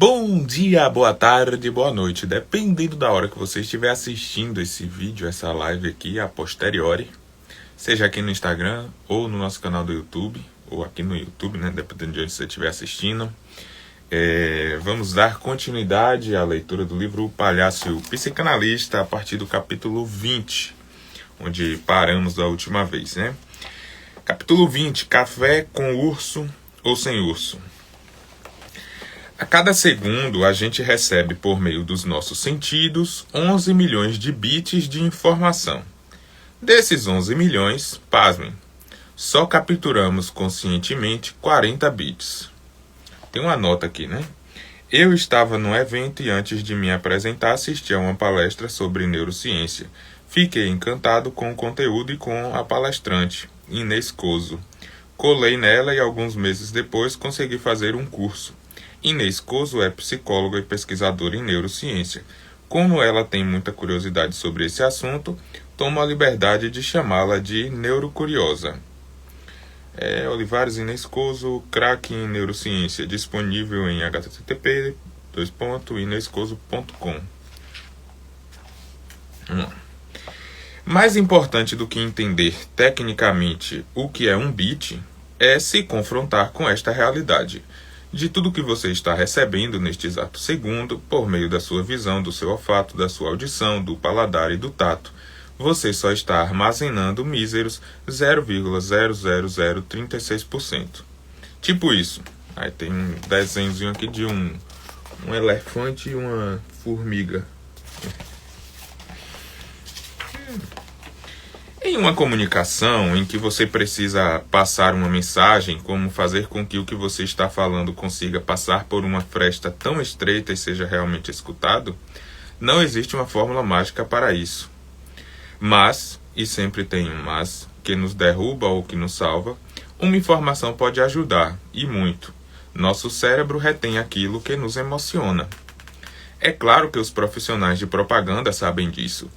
Bom dia, boa tarde, boa noite, dependendo da hora que você estiver assistindo esse vídeo, essa live aqui, a posteriori, seja aqui no Instagram ou no nosso canal do YouTube, ou aqui no YouTube, né, dependendo de onde você estiver assistindo. Vamos dar continuidade à leitura do livro O Palhaço e o Psicanalista, a partir do capítulo 20, onde paramos da última vez, né? Capítulo 20, Café com urso ou sem urso? A cada segundo, a gente recebe, por meio dos nossos sentidos, 11 milhões de bits de informação. Desses 11 milhões, pasmem, só capturamos conscientemente 40 bits. Tem uma nota aqui, né? Eu estava num evento e antes de me apresentar assisti a uma palestra sobre neurociência. Fiquei encantado com o conteúdo e com a palestrante, Inês Coso. Colei nela e alguns meses depois consegui fazer um curso. Inês Coso é psicóloga e pesquisadora em neurociência. Como ela tem muita curiosidade sobre esse assunto, tomo a liberdade de chamá-la de neurocuriosa. Olivares Inês Coso, craque em neurociência, disponível em http://inescoso.com. Mais importante do que entender tecnicamente o que é um bit, é se confrontar com esta realidade. De tudo que você está recebendo neste exato segundo, por meio da sua visão, do seu olfato, da sua audição, do paladar e do tato, você só está armazenando míseros 0,00036%. Tipo isso. Aí tem um desenhozinho aqui de um elefante e uma formiga. Em uma comunicação em que você precisa passar uma mensagem, como fazer com que o que você está falando consiga passar por uma fresta tão estreita e seja realmente escutado, não existe uma fórmula mágica para isso. Mas, e sempre tem um mas, que nos derruba ou que nos salva, uma informação pode ajudar, e muito. Nosso cérebro retém aquilo que nos emociona. É claro que os profissionais de propaganda sabem disso.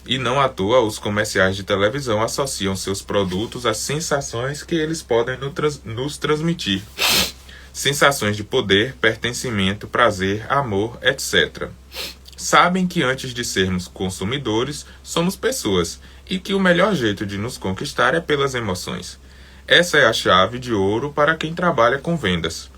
E não à toa, os comerciais de televisão associam seus produtos às sensações que eles podem nos transmitir. Sensações de poder, pertencimento, prazer, amor, etc. Sabem que antes de sermos consumidores, somos pessoas, e que o melhor jeito de nos conquistar é pelas emoções. Essa é a chave de ouro para quem trabalha com vendas.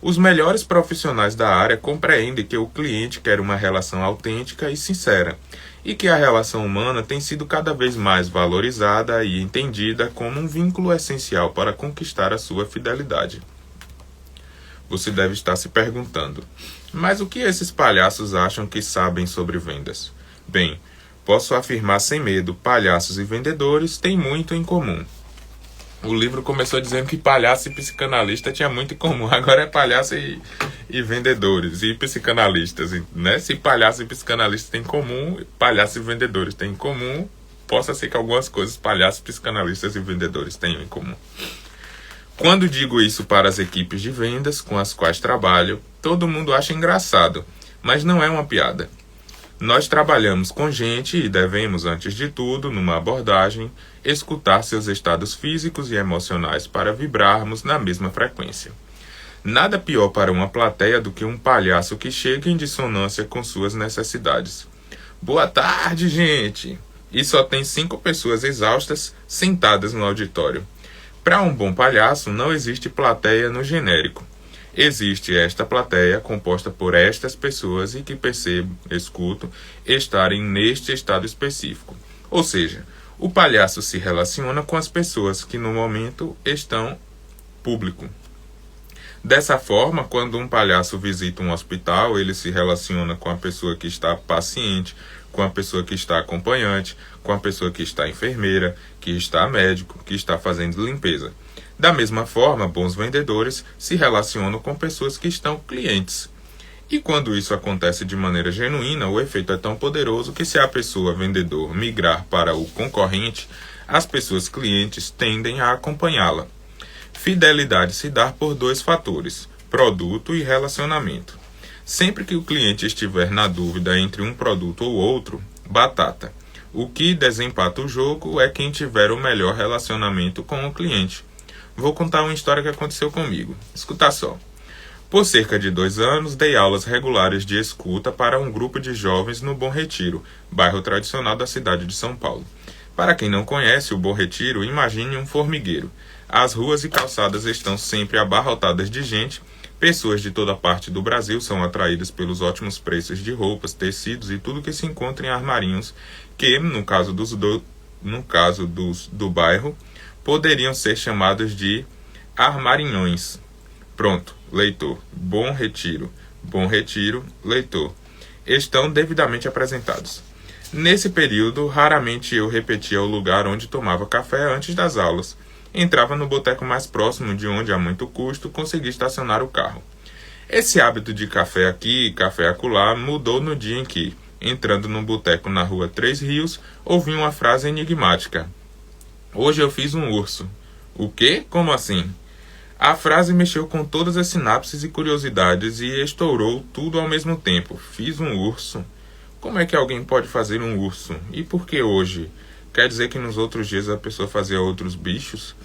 Os melhores profissionais da área compreendem que o cliente quer uma relação autêntica e sincera, e que a relação humana tem sido cada vez mais valorizada e entendida como um vínculo essencial para conquistar a sua fidelidade. Você deve estar se perguntando, mas o que esses palhaços acham que sabem sobre vendas? Bem, posso afirmar sem medo, palhaços e vendedores têm muito em comum. O livro começou dizendo que palhaço e psicanalista tinha muito em comum. Agora é palhaço e vendedores e psicanalistas, né? Se palhaço e psicanalista têm em comum, palhaço e vendedores têm em comum, possa ser que algumas coisas palhaços, psicanalistas e vendedores tenham em comum. Quando digo isso para as equipes de vendas com as quais trabalho, todo mundo acha engraçado, mas não é uma piada. Nós trabalhamos com gente e devemos, antes de tudo, numa abordagem, escutar seus estados físicos e emocionais para vibrarmos na mesma frequência. Nada pior para uma plateia do que um palhaço que chega em dissonância com suas necessidades. Boa tarde, gente! E só tem 5 pessoas exaustas sentadas no auditório. Para um bom palhaço, não existe plateia no genérico. Existe esta plateia composta por estas pessoas e que percebo, escuto, estarem neste estado específico. Ou seja, o palhaço se relaciona com as pessoas que no momento estão público. Dessa forma, quando um palhaço visita um hospital, ele se relaciona com a pessoa que está paciente, com a pessoa que está acompanhante, com a pessoa que está enfermeira, que está médico, que está fazendo limpeza. Da mesma forma, bons vendedores se relacionam com pessoas que estão clientes. E quando isso acontece de maneira genuína, o efeito é tão poderoso que se a pessoa vendedor migrar para o concorrente, as pessoas clientes tendem a acompanhá-la. Fidelidade se dá por 2 fatores, produto e relacionamento. Sempre que o cliente estiver na dúvida entre um produto ou outro, batata. O que desempata o jogo é quem tiver o melhor relacionamento com o cliente. Vou contar uma história que aconteceu comigo. Escuta só. Por cerca de 2 anos, dei aulas regulares de escuta para um grupo de jovens no Bom Retiro, bairro tradicional da cidade de São Paulo. Para quem não conhece o Bom Retiro, imagine um formigueiro. As ruas e calçadas estão sempre abarrotadas de gente. Pessoas de toda parte do Brasil são atraídas pelos ótimos preços de roupas, tecidos e tudo que se encontra em armarinhos, que, no caso do bairro, poderiam ser chamados de armarinhões. Pronto, leitor. Bom Retiro, leitor. Estão devidamente apresentados. Nesse período, raramente eu repetia o lugar onde tomava café antes das aulas. Entrava no boteco mais próximo de onde, a muito custo, consegui estacionar o carro. Esse hábito de café aqui, café acolá, mudou no dia em que, entrando num boteco na rua Três Rios, ouvi uma frase enigmática. Hoje eu fiz um urso. O quê? Como assim? A frase mexeu com todas as sinapses e curiosidades e estourou tudo ao mesmo tempo. Fiz um urso? Como é que alguém pode fazer um urso? E por que hoje? Quer dizer que nos outros dias a pessoa fazia outros bichos?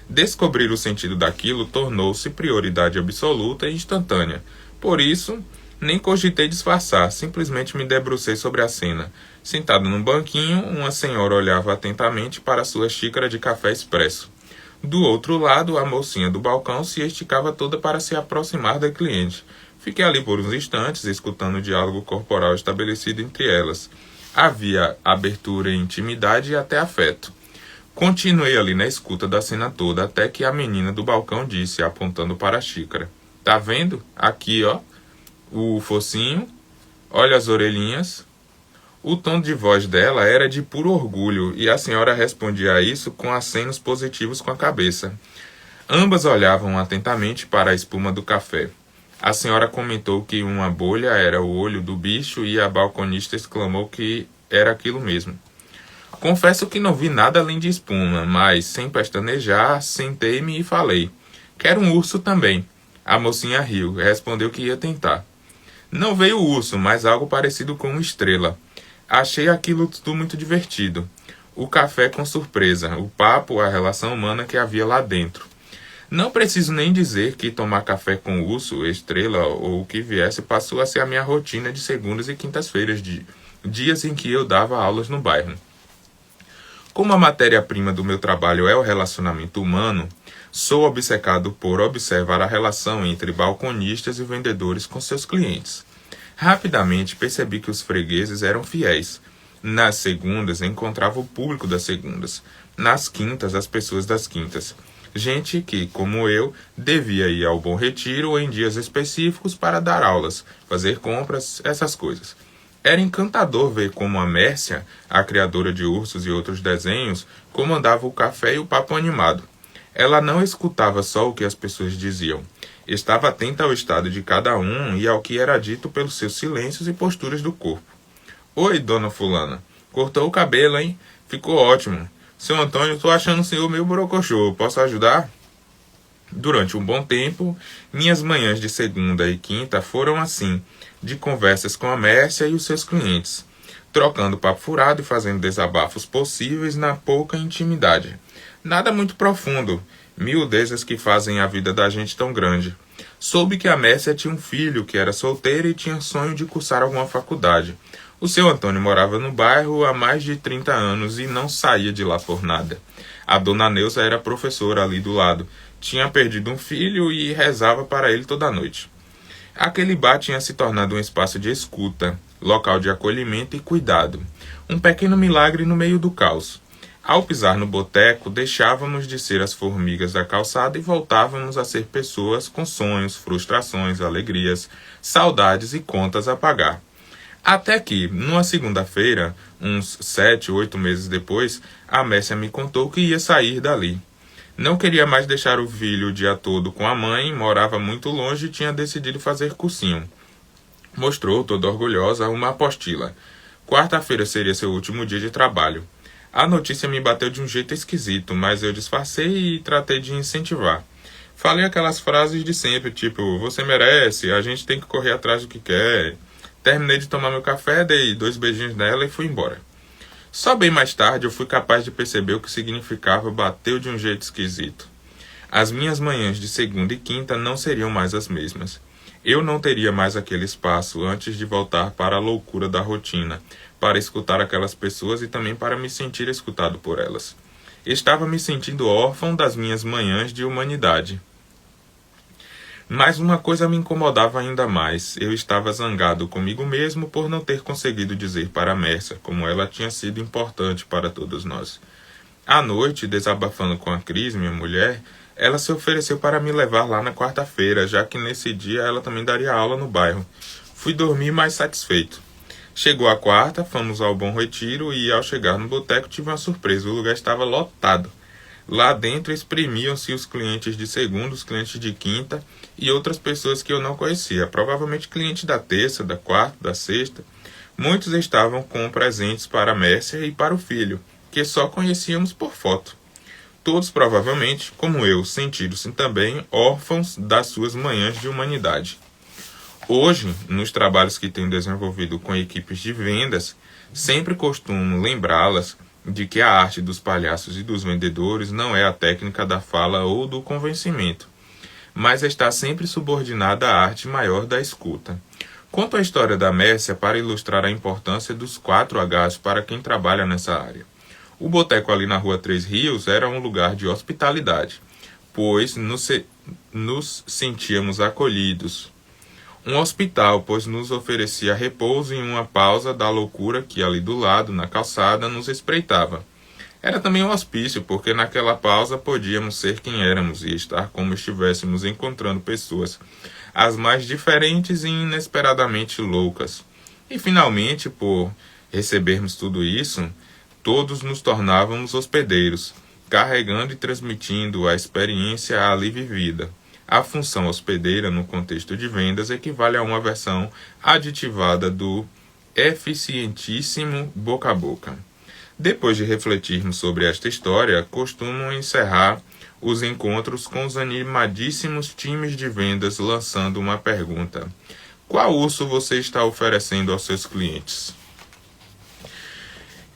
Descobrir o sentido daquilo tornou-se prioridade absoluta e instantânea. Por isso, nem cogitei disfarçar, simplesmente me debrucei sobre a cena. Sentado num banquinho, uma senhora olhava atentamente para sua xícara de café expresso. Do outro lado, a mocinha do balcão se esticava toda para se aproximar da cliente. Fiquei ali por uns instantes, escutando o diálogo corporal estabelecido entre elas. Havia abertura, intimidade e até afeto. Continuei ali na escuta da cena toda, até que a menina do balcão disse, apontando para a xícara. Tá vendo? Aqui, ó, o focinho, olha as orelhinhas. O tom de voz dela era de puro orgulho, e a senhora respondia a isso com acenos positivos com a cabeça. Ambas olhavam atentamente para a espuma do café. A senhora comentou que uma bolha era o olho do bicho e a balconista exclamou que era aquilo mesmo. Confesso que não vi nada além de espuma, mas, sem pestanejar, sentei-me e falei. Quero um urso também. A mocinha riu, respondeu que ia tentar. Não veio o urso, mas algo parecido com uma estrela. Achei aquilo tudo muito divertido. O café com surpresa, o papo, a relação humana que havia lá dentro. Não preciso nem dizer que tomar café com urso, estrela ou o que viesse passou a ser a minha rotina de segundas e quintas-feiras, dias em que eu dava aulas no bairro. Como a matéria-prima do meu trabalho é o relacionamento humano, sou obcecado por observar a relação entre balconistas e vendedores com seus clientes. Rapidamente percebi que os fregueses eram fiéis. Nas segundas encontrava o público das segundas. Nas quintas, as pessoas das quintas. Gente que, como eu, devia ir ao Bom Retiro em dias específicos para dar aulas, fazer compras, essas coisas. Era encantador ver como a Mércia, a criadora de ursos e outros desenhos, comandava o café e o papo animado. Ela não escutava só o que as pessoas diziam. Estava atenta ao estado de cada um e ao que era dito pelos seus silêncios e posturas do corpo. Oi, dona fulana. Cortou o cabelo, hein? Ficou ótimo. Seu Antônio, tô achando o senhor meio borocochô. Posso ajudar? Durante um bom tempo, minhas manhãs de segunda e quinta foram assim, de conversas com a Mércia e os seus clientes, trocando papo furado e fazendo desabafos possíveis na pouca intimidade. Nada muito profundo, miudezas que fazem a vida da gente tão grande. Soube que a Mércia tinha um filho que era solteiro e tinha sonho de cursar alguma faculdade. O seu Antônio morava no bairro há mais de 30 anos e não saía de lá por nada. A dona Neuza era professora ali do lado. Tinha perdido um filho e rezava para ele toda noite. Aquele bar tinha se tornado um espaço de escuta, local de acolhimento e cuidado. Um pequeno milagre no meio do caos. Ao pisar no boteco, deixávamos de ser as formigas da calçada e voltávamos a ser pessoas com sonhos, frustrações, alegrias, saudades e contas a pagar. Até que, numa segunda-feira, uns 7, 8 meses depois, a Mércia me contou que ia sair dali. Não queria mais deixar o filho o dia todo com a mãe, morava muito longe e tinha decidido fazer cursinho. Mostrou, toda orgulhosa, uma apostila. Quarta-feira seria seu último dia de trabalho. A notícia me bateu de um jeito esquisito, mas eu disfarcei e tratei de incentivar. Falei aquelas frases de sempre, tipo, você merece, a gente tem que correr atrás do que quer. Terminei de tomar meu café, dei 2 beijinhos nela e fui embora. Só bem mais tarde eu fui capaz de perceber o que significava bateu de um jeito esquisito. As minhas manhãs de segunda e quinta não seriam mais as mesmas. Eu não teria mais aquele espaço antes de voltar para a loucura da rotina, para escutar aquelas pessoas e também para me sentir escutado por elas. Estava me sentindo órfão das minhas manhãs de humanidade. Mas uma coisa me incomodava ainda mais. Eu estava zangado comigo mesmo por não ter conseguido dizer para Mércia como ela tinha sido importante para todos nós. À noite, desabafando com a Cris, minha mulher, ela se ofereceu para me levar lá na quarta-feira, já que nesse dia ela também daria aula no bairro. Fui dormir mais satisfeito. Chegou a quarta, fomos ao Bom Retiro e ao chegar no boteco tive uma surpresa. O lugar estava lotado. Lá dentro exprimiam-se os clientes de segunda, os clientes de quinta e outras pessoas que eu não conhecia, provavelmente clientes da terça, da quarta, da sexta. Muitos estavam com presentes para a Mércia e para o filho, que só conhecíamos por foto. Todos provavelmente, como eu, sentiram-se também órfãos das suas manhãs de humanidade. Hoje, nos trabalhos que tenho desenvolvido com equipes de vendas, sempre costumo lembrá-las de que a arte dos palhaços e dos vendedores não é a técnica da fala ou do convencimento, mas está sempre subordinada à arte maior da escuta. Conto a história da Mércia para ilustrar a importância dos 4 Hs para quem trabalha nessa área. O boteco ali na Rua 3 Rios era um lugar de hospitalidade, pois nos sentíamos acolhidos. Um hospital, pois nos oferecia repouso em uma pausa da loucura que ali do lado, na calçada, nos espreitava. Era também um hospício, porque naquela pausa podíamos ser quem éramos e estar como estivéssemos encontrando pessoas, as mais diferentes e inesperadamente loucas. E finalmente, por recebermos tudo isso, todos nos tornávamos hospedeiros, carregando e transmitindo a experiência ali vivida. A função hospedeira no contexto de vendas equivale a uma versão aditivada do eficientíssimo boca a boca. Depois de refletirmos sobre esta história, costumo encerrar os encontros com os animadíssimos times de vendas lançando uma pergunta: qual urso você está oferecendo aos seus clientes?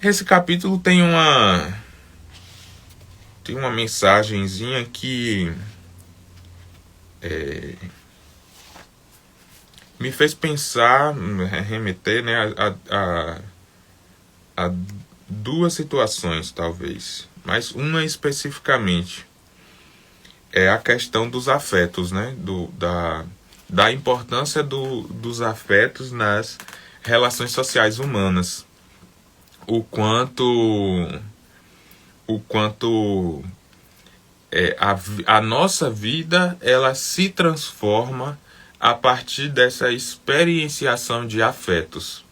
Esse capítulo tem uma mensagenzinha que me fez pensar, remeter, né, a 2 situações, talvez, mas uma especificamente é a questão dos afetos, né, da importância dos afetos nas relações sociais humanas, o quanto a nossa vida ela se transforma a partir dessa experienciação de afetos.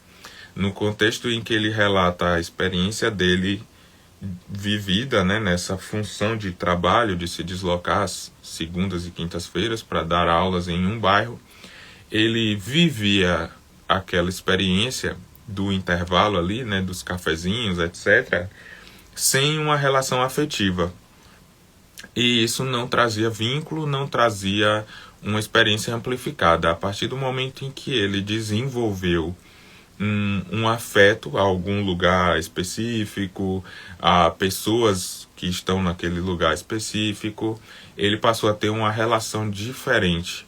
No contexto em que ele relata a experiência dele vivida, né, nessa função de trabalho, de se deslocar às segundas e quintas-feiras para dar aulas em um bairro, ele vivia aquela experiência do intervalo ali, né, dos cafezinhos, etc., sem uma relação afetiva. E isso não trazia vínculo, não trazia uma experiência amplificada. A partir do momento em que ele desenvolveu um afeto a algum lugar específico, a pessoas que estão naquele lugar específico, ele passou a ter uma relação diferente.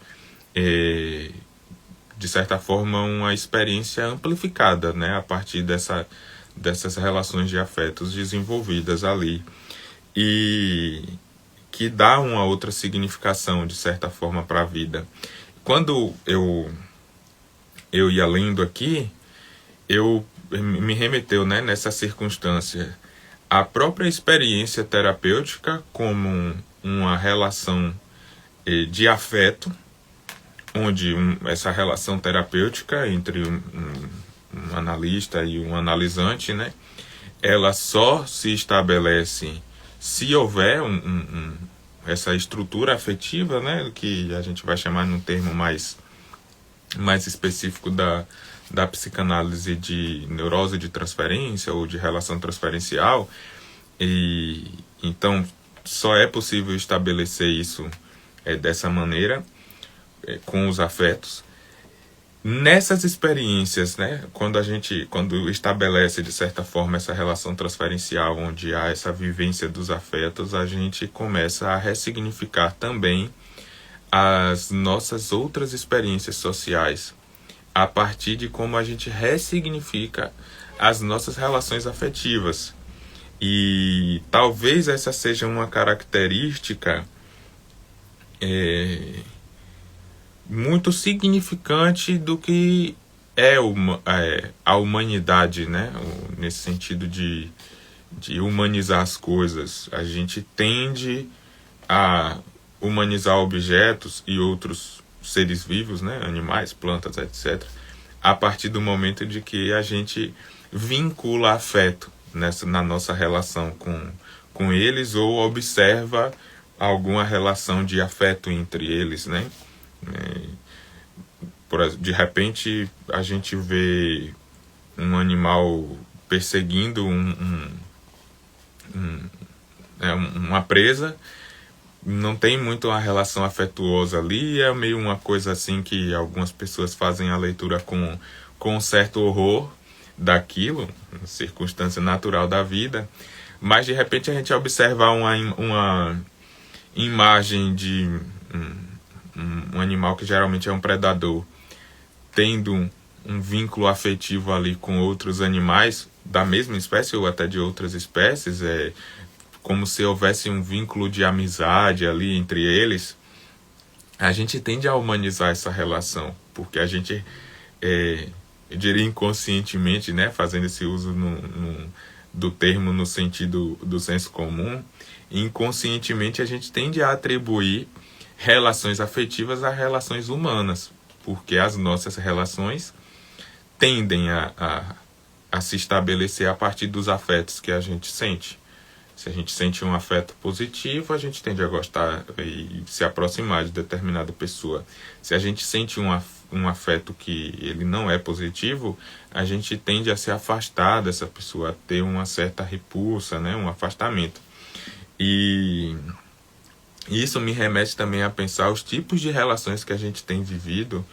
De certa forma, uma experiência amplificada, né, a partir dessas relações de afetos desenvolvidas ali. E que dá uma outra significação, de certa forma, para a vida. Quando eu ia lendo aqui, me remeteu, né, nessa circunstância a própria experiência terapêutica como uma relação de afeto, onde essa relação terapêutica entre um analista e um analisante, né, ela só se estabelece se houver essa estrutura afetiva, né, que a gente vai chamar num termo mais específico da psicanálise de neurose de transferência ou de relação transferencial, e então só é possível estabelecer isso dessa maneira, com os afetos. Nessas experiências, né, quando estabelece de certa forma essa relação transferencial, onde há essa vivência dos afetos, a gente começa a ressignificar também as nossas outras experiências sociais, a partir de como a gente ressignifica as nossas relações afetivas. E talvez essa seja uma característica muito significante do que é a humanidade, né? Nesse sentido de humanizar as coisas. A gente tende a humanizar objetos e outros seres vivos, né? Animais, plantas, etc., a partir do momento de que a gente vincula afeto na nossa relação com eles, ou observa alguma relação de afeto entre eles, né? De repente a gente vê um animal perseguindo uma presa, não tem muito uma relação afetuosa ali, é meio uma coisa assim que algumas pessoas fazem a leitura com um certo horror daquilo, circunstância natural da vida, mas de repente a gente observa uma imagem de um animal que geralmente é um predador, tendo um vínculo afetivo ali com outros animais da mesma espécie ou até de outras espécies, como se houvesse um vínculo de amizade ali entre eles, a gente tende a humanizar essa relação, porque a gente, eu diria inconscientemente, né, fazendo esse uso do termo no sentido do senso comum, inconscientemente a gente tende a atribuir relações afetivas a relações humanas, porque as nossas relações tendem a se estabelecer a partir dos afetos que a gente sente. Se a gente sente um afeto positivo, a gente tende a gostar e se aproximar de determinada pessoa. Se a gente sente um afeto que ele não é positivo, a gente tende a se afastar dessa pessoa, a ter uma certa repulsa, né? Um afastamento. E isso me remete também a pensar os tipos de relações que a gente tem vivido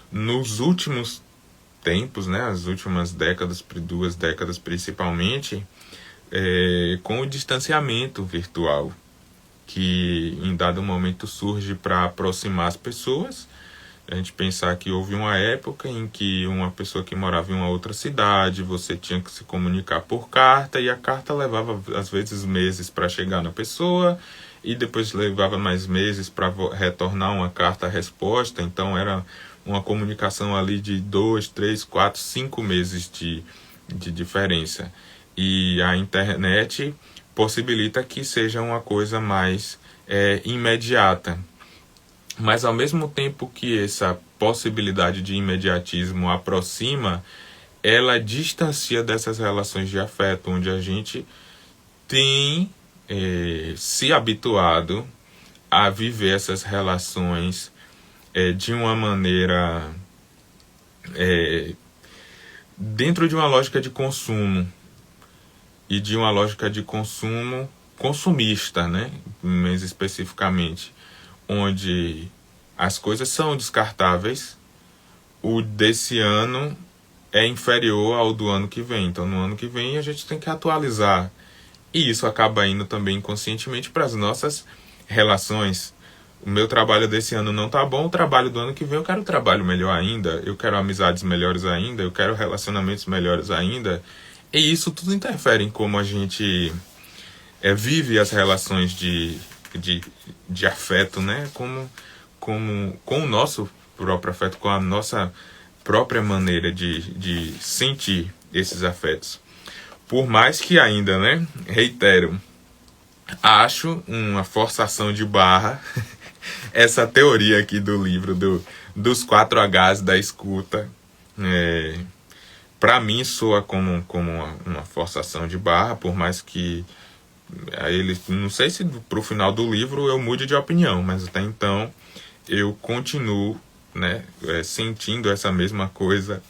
nos últimos tempos, né? As últimas décadas, 2 décadas principalmente, com o distanciamento virtual, que em dado momento surge para aproximar as pessoas. A gente pensar que houve uma época em que uma pessoa que morava em uma outra cidade, você tinha que se comunicar por carta, e a carta levava às vezes meses para chegar na pessoa, e depois levava mais meses para retornar uma carta-resposta. Então era uma comunicação ali de 2, 3, 4, 5 meses de diferença. E a internet possibilita que seja uma coisa mais imediata. Mas ao mesmo tempo que essa possibilidade de imediatismo aproxima, ela distancia dessas relações de afeto, onde a gente tem se habituado a viver essas relações de uma maneira dentro de uma lógica de consumo, e de uma lógica de consumo consumista, né? Mais especificamente, onde as coisas são descartáveis, o desse ano é inferior ao do ano que vem. Então, no ano que vem, a gente tem que atualizar. E isso acaba indo também inconscientemente para as nossas relações. O meu trabalho desse ano não tá bom, o trabalho do ano que vem eu quero um trabalho melhor ainda, eu quero amizades melhores ainda, eu quero relacionamentos melhores ainda. E isso tudo interfere em como a gente vive as relações de afeto, né? Com o nosso próprio afeto, com a nossa própria maneira de sentir esses afetos. Por mais que ainda, né? Reitero, acho uma forçação de barra essa teoria aqui do livro dos 4 Hs da escuta. Para mim soa como uma forçação de barra, por mais que não sei se para o final do livro eu mude de opinião, mas até então eu continuo, né, sentindo essa mesma coisa,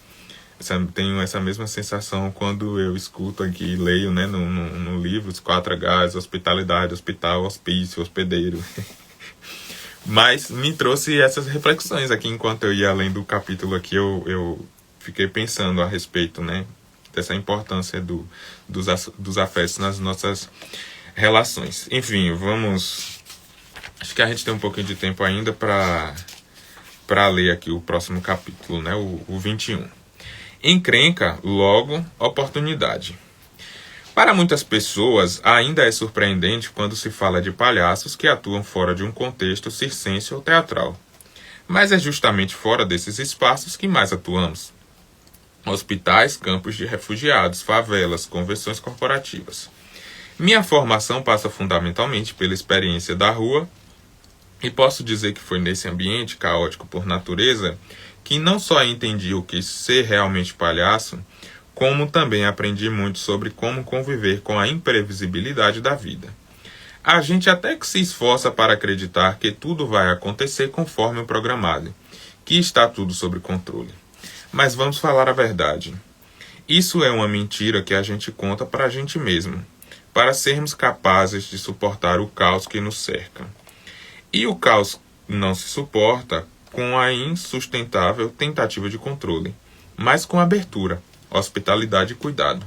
tenho essa mesma sensação quando eu escuto aqui e leio, né, no livro os 4 Hs, hospitalidade, hospital, hospício, hospedeiro. Mas me trouxe essas reflexões aqui enquanto eu ia além do capítulo aqui, eu fiquei pensando a respeito, né, dessa importância dos afetos nas nossas relações. Enfim, vamos Acho que a gente tem um pouquinho de tempo ainda para ler aqui o próximo capítulo, né? O 21. Encrenca, logo, oportunidade. Para muitas pessoas, ainda é surpreendente quando se fala de palhaços que atuam fora de um contexto circense ou teatral. Mas é justamente fora desses espaços que mais atuamos. Hospitais, campos de refugiados, favelas, convenções corporativas. Minha formação passa fundamentalmente pela experiência da rua, e posso dizer que foi nesse ambiente caótico por natureza que não só entendi o que ser realmente palhaço, como também aprendi muito sobre como conviver com a imprevisibilidade da vida. A gente até que se esforça para acreditar que tudo vai acontecer conforme o programado, que está tudo sob controle. Mas vamos falar a verdade. Isso é uma mentira que a gente conta para a gente mesmo, para sermos capazes de suportar o caos que nos cerca. E o caos não se suporta com a insustentável tentativa de controle, mas com abertura, hospitalidade e cuidado.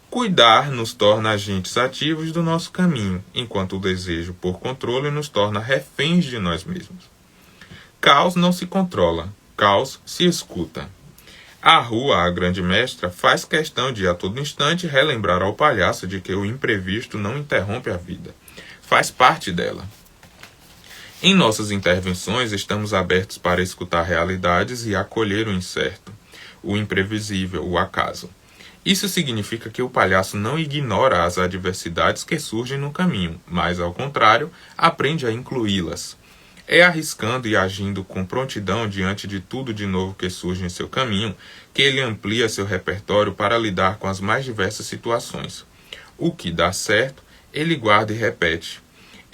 Cuidar nos torna agentes ativos do nosso caminho, enquanto o desejo por controle nos torna reféns de nós mesmos. Caos não se controla, caos se escuta. A rua, a grande mestra, faz questão de a todo instante relembrar ao palhaço de que o imprevisto não interrompe a vida, faz parte dela. Em nossas intervenções, estamos abertos para escutar realidades e acolher o incerto, o imprevisível, o acaso. Isso significa que o palhaço não ignora as adversidades que surgem no caminho, mas, ao contrário, aprende a incluí-las. É arriscando e agindo com prontidão diante de tudo de novo que surge em seu caminho que ele amplia seu repertório para lidar com as mais diversas situações. O que dá certo, ele guarda e repete.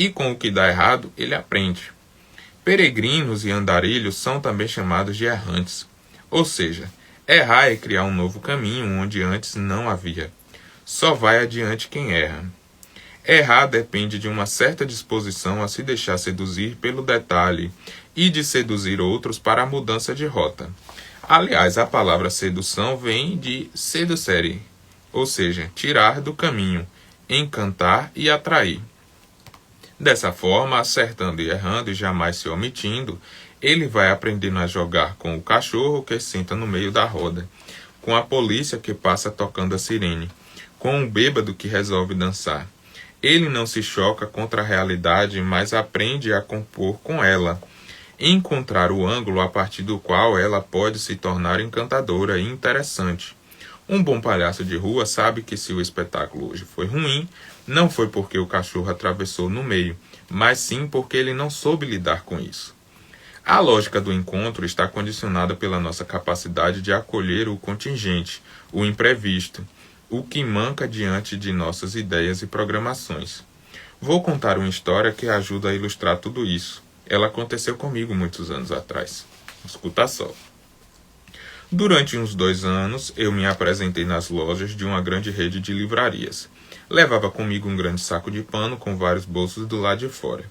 E com o que dá errado, ele aprende. Peregrinos e andarilhos são também chamados de errantes. Ou seja, errar é criar um novo caminho onde antes não havia. Só vai adiante quem erra. Errar depende de uma certa disposição a se deixar seduzir pelo detalhe e de seduzir outros para a mudança de rota. Aliás, a palavra sedução vem de seduzere, ou seja, tirar do caminho, encantar e atrair. Dessa forma, acertando e errando e jamais se omitindo, ele vai aprendendo a jogar com o cachorro que senta no meio da roda, com a polícia que passa tocando a sirene, com o bêbado que resolve dançar. Ele não se choca contra a realidade, mas aprende a compor com ela, encontrar o ângulo a partir do qual ela pode se tornar encantadora e interessante. Um bom palhaço de rua sabe que se o espetáculo hoje foi ruim, não foi porque o cachorro atravessou no meio, mas sim porque ele não soube lidar com isso. A lógica do encontro está condicionada pela nossa capacidade de acolher o contingente, o imprevisto, o que manca diante de nossas ideias e programações. Vou contar uma história que ajuda a ilustrar tudo isso. Ela aconteceu comigo muitos anos atrás. Escuta só. Durante uns 2 anos, eu me apresentei nas lojas de uma grande rede de livrarias. Levava comigo um grande saco de pano com vários bolsos do lado de fora.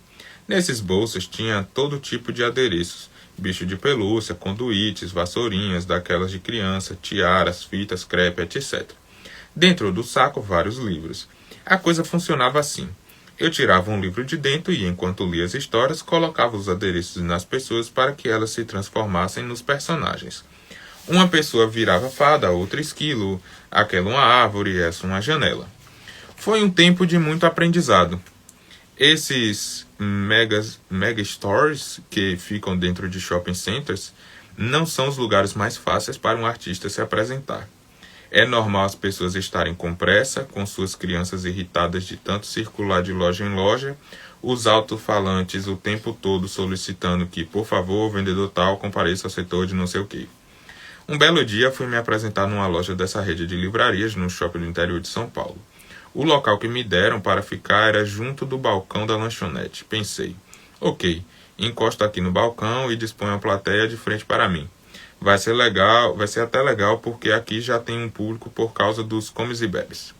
Nesses bolsos tinha todo tipo de adereços, bicho de pelúcia, conduítes, vassourinhas, daquelas de criança, tiaras, fitas, crepe, etc. Dentro do saco, vários livros. A coisa funcionava assim. Eu tirava um livro de dentro e, enquanto lia as histórias, colocava os adereços nas pessoas para que elas se transformassem nos personagens. Uma pessoa virava fada, outra esquilo, aquela uma árvore, essa uma janela. Foi um tempo de muito aprendizado. Esses mega stores que ficam dentro de shopping centers não são os lugares mais fáceis para um artista se apresentar. É normal as pessoas estarem com pressa, com suas crianças irritadas de tanto circular de loja em loja, os alto-falantes o tempo todo solicitando que, por favor, o vendedor tal compareça ao setor de não sei o quê. Um belo dia fui me apresentar numa loja dessa rede de livrarias no shopping do interior de São Paulo. O local que me deram para ficar era junto do balcão da lanchonete. Pensei, ok, encosto aqui no balcão e disponho a plateia de frente para mim. Vai ser legal, vai ser até legal porque aqui já tem um público por causa dos comes e bebes.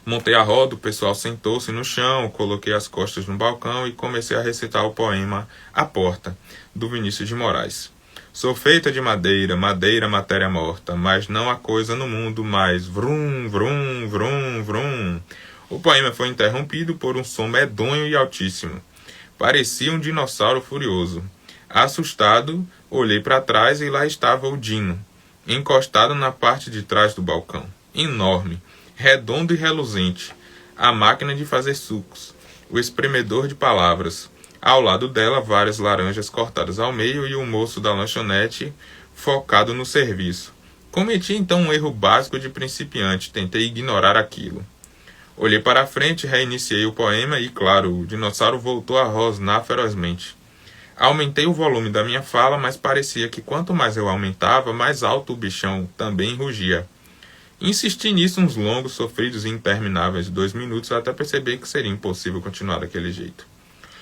Montei a roda, o pessoal sentou-se no chão, coloquei as costas no balcão e comecei a recitar o poema A Porta, do Vinícius de Moraes. Sou feita de madeira, madeira, matéria morta, mas não há coisa no mundo mais vrum, vrum, vrum, vrum. O poema foi interrompido por um som medonho e altíssimo. Parecia um dinossauro furioso. Assustado, olhei para trás e lá estava o Dino, encostado na parte de trás do balcão. Enorme, redondo e reluzente. A máquina de fazer sucos. O espremedor de palavras. Ao lado dela, várias laranjas cortadas ao meio e o moço da lanchonete focado no serviço. Cometi então um erro básico de principiante. Tentei ignorar aquilo. Olhei para a frente, reiniciei o poema e, claro, o dinossauro voltou a rosnar ferozmente. Aumentei o volume da minha fala, mas parecia que quanto mais eu aumentava, mais alto o bichão também rugia. Insisti nisso uns longos, sofridos e intermináveis de 2 minutos até perceber que seria impossível continuar daquele jeito.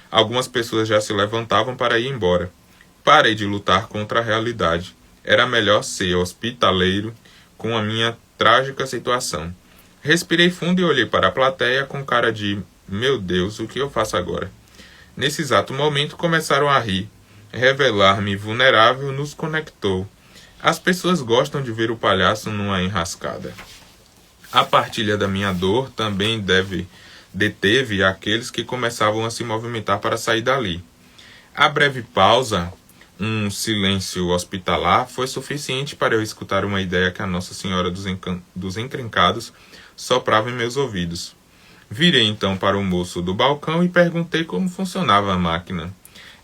Algumas pessoas já se levantavam para ir embora. Parei de lutar contra a realidade. Era melhor ser hospitaleiro com a minha trágica situação. Respirei fundo e olhei para a plateia com cara de meu Deus, o que eu faço agora? Nesse exato momento começaram a rir. Revelar-me vulnerável nos conectou. As pessoas gostam de ver o palhaço numa enrascada. A partilha da minha dor também deteve aqueles que começavam a se movimentar para sair dali. A breve pausa, um silêncio hospitalar, foi suficiente para eu escutar uma ideia que a Nossa Senhora dos Encrencados soprava em meus ouvidos. Virei então para o moço do balcão e perguntei como funcionava a máquina.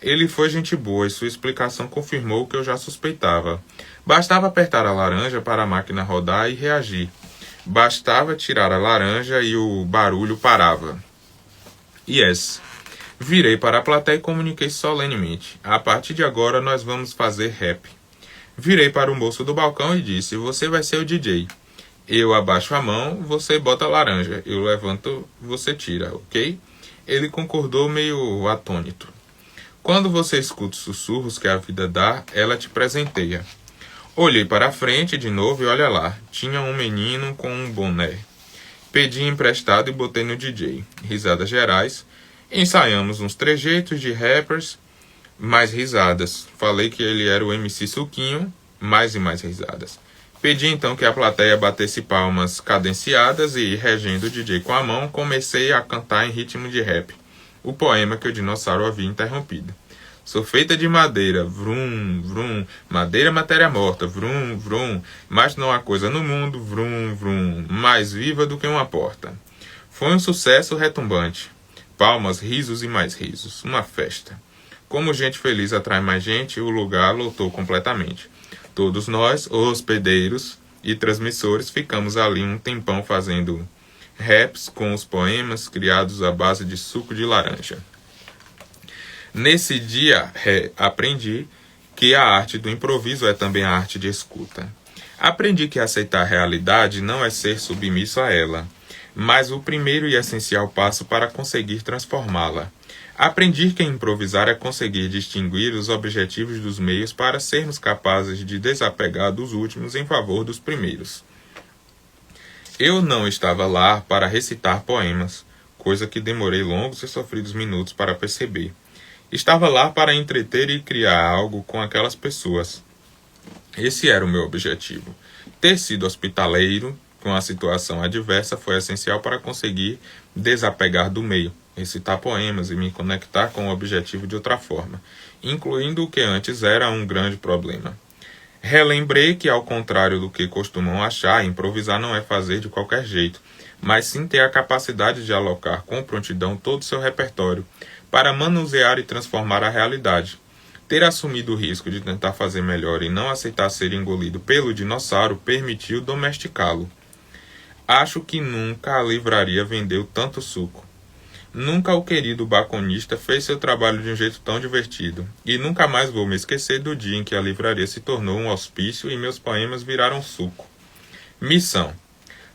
Ele foi gente boa e sua explicação confirmou o que eu já suspeitava. Bastava apertar a laranja para a máquina rodar e reagir. Bastava tirar a laranja e o barulho parava. Yes. Virei para a plateia e comuniquei solenemente. A partir de agora nós vamos fazer rap. Virei para o moço do balcão e disse, você vai ser o DJ. Eu abaixo a mão, você bota a laranja. Eu levanto, você tira, ok? Ele concordou meio atônito. Quando você escuta os sussurros que a vida dá, ela te presenteia. Olhei para a frente de novo e olha lá. Tinha um menino com um boné. Pedi emprestado e botei no DJ. Risadas gerais. Ensaiamos uns trejeitos de rappers, mais risadas. Falei que ele era o MC Suquinho, mais e mais risadas. Pedi então que a plateia batesse palmas cadenciadas e, regendo o DJ com a mão, comecei a cantar em ritmo de rap, o poema que o dinossauro havia interrompido. Sou feita de madeira, vrum, vrum, madeira matéria morta, vrum, vrum, mas não há coisa no mundo, vrum, vrum, mais viva do que uma porta. Foi um sucesso retumbante. Palmas, risos e mais risos. Uma festa. Como gente feliz atrai mais gente, o lugar lotou completamente. Todos nós, hospedeiros e transmissores, ficamos ali um tempão fazendo raps com os poemas criados à base de suco de laranja. Nesse dia, aprendi que a arte do improviso é também a arte de escuta. Aprendi que aceitar a realidade não é ser submisso a ela, mas o primeiro e essencial passo para conseguir transformá-la. Aprendi que improvisar é conseguir distinguir os objetivos dos meios para sermos capazes de desapegar dos últimos em favor dos primeiros. Eu não estava lá para recitar poemas, coisa que demorei longos e sofridos minutos para perceber. Estava lá para entreter e criar algo com aquelas pessoas. Esse era o meu objetivo. Ter sido hospitaleiro com a situação adversa foi essencial para conseguir desapegar do meio, recitar poemas e me conectar com o objetivo de outra forma, incluindo o que antes era um grande problema. Relembrei que, ao contrário do que costumam achar, improvisar não é fazer de qualquer jeito, mas sim ter a capacidade de alocar com prontidão todo o seu repertório para manusear e transformar a realidade. Ter assumido o risco de tentar fazer melhor e não aceitar ser engolido pelo dinossauro permitiu domesticá-lo. Acho que nunca a livraria vendeu tanto suco. Nunca o querido baconista fez seu trabalho de um jeito tão divertido. E nunca mais vou me esquecer do dia em que a livraria se tornou um hospício e meus poemas viraram suco. Missão.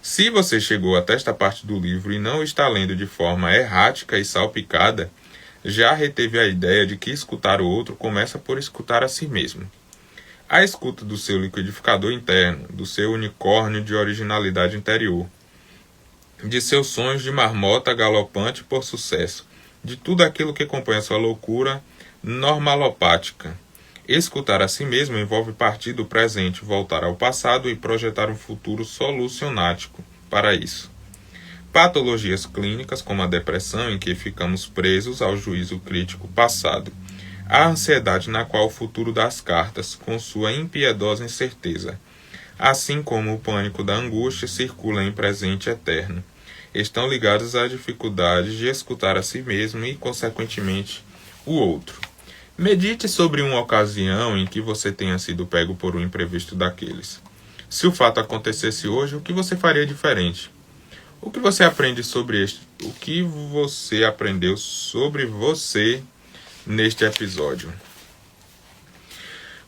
Se você chegou até esta parte do livro e não está lendo de forma errática e salpicada, já reteve a ideia de que escutar o outro começa por escutar a si mesmo. A escuta do seu liquidificador interno, do seu unicórnio de originalidade interior, de seus sonhos de marmota galopante por sucesso, de tudo aquilo que compõe a sua loucura normalopática. Escutar a si mesmo envolve partir do presente, voltar ao passado e projetar um futuro solucionático para isso. Patologias clínicas, como a depressão, em que ficamos presos ao juízo crítico passado. A ansiedade, na qual o futuro das cartas, com sua impiedosa incerteza, assim como o pânico da angústia, circula em presente eterno. Estão ligados à dificuldade de escutar a si mesmo e, consequentemente, o outro. Medite sobre uma ocasião em que você tenha sido pego por um imprevisto daqueles. Se o fato acontecesse hoje, o que você faria diferente? O que você aprende sobre este? O que você aprendeu sobre você neste episódio?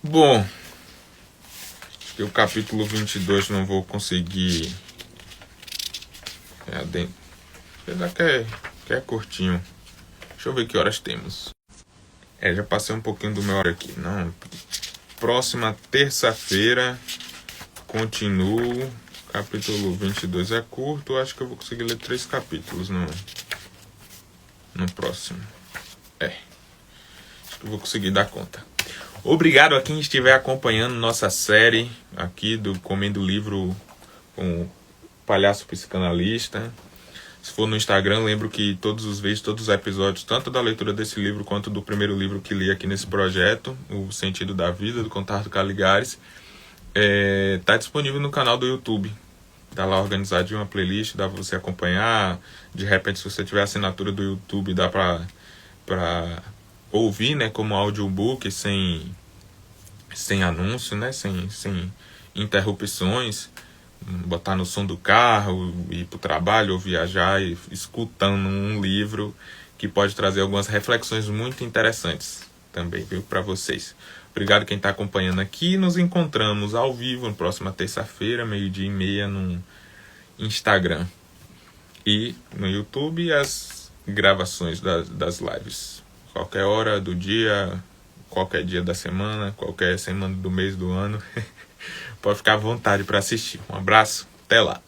Bom, acho que o capítulo 22 não vou conseguir. Apesar que é curtinho. Deixa eu ver que horas temos. Já passei um pouquinho do meu horário aqui. Não. Próxima terça-feira continuo. Capítulo 22 é curto. Acho que eu vou conseguir ler 3 capítulos no próximo. Acho que eu vou conseguir dar conta. Obrigado a quem estiver acompanhando nossa série aqui do Comendo Livro com o Palhaço Psicanalista. Se for no Instagram, lembro que todos os episódios, tanto da leitura desse livro quanto do primeiro livro que li aqui nesse projeto, O Sentido da Vida, do Contardo Caligares, está disponível no canal do YouTube. Está lá organizado em uma playlist, dá para você acompanhar. De repente, se você tiver assinatura do YouTube, dá para ouvir, né, como audiobook, sem anúncio, né, sem interrupções. Botar no som do carro, ir para o trabalho ou viajar e escutando um livro que pode trazer algumas reflexões muito interessantes também, viu, para vocês. Obrigado quem está acompanhando aqui. Nos encontramos ao vivo na próxima terça-feira, 12:30, no Instagram e no YouTube, as gravações das lives. Qualquer hora do dia, qualquer dia da semana, qualquer semana do mês, do ano. Pode ficar à vontade para assistir. Um abraço, até lá.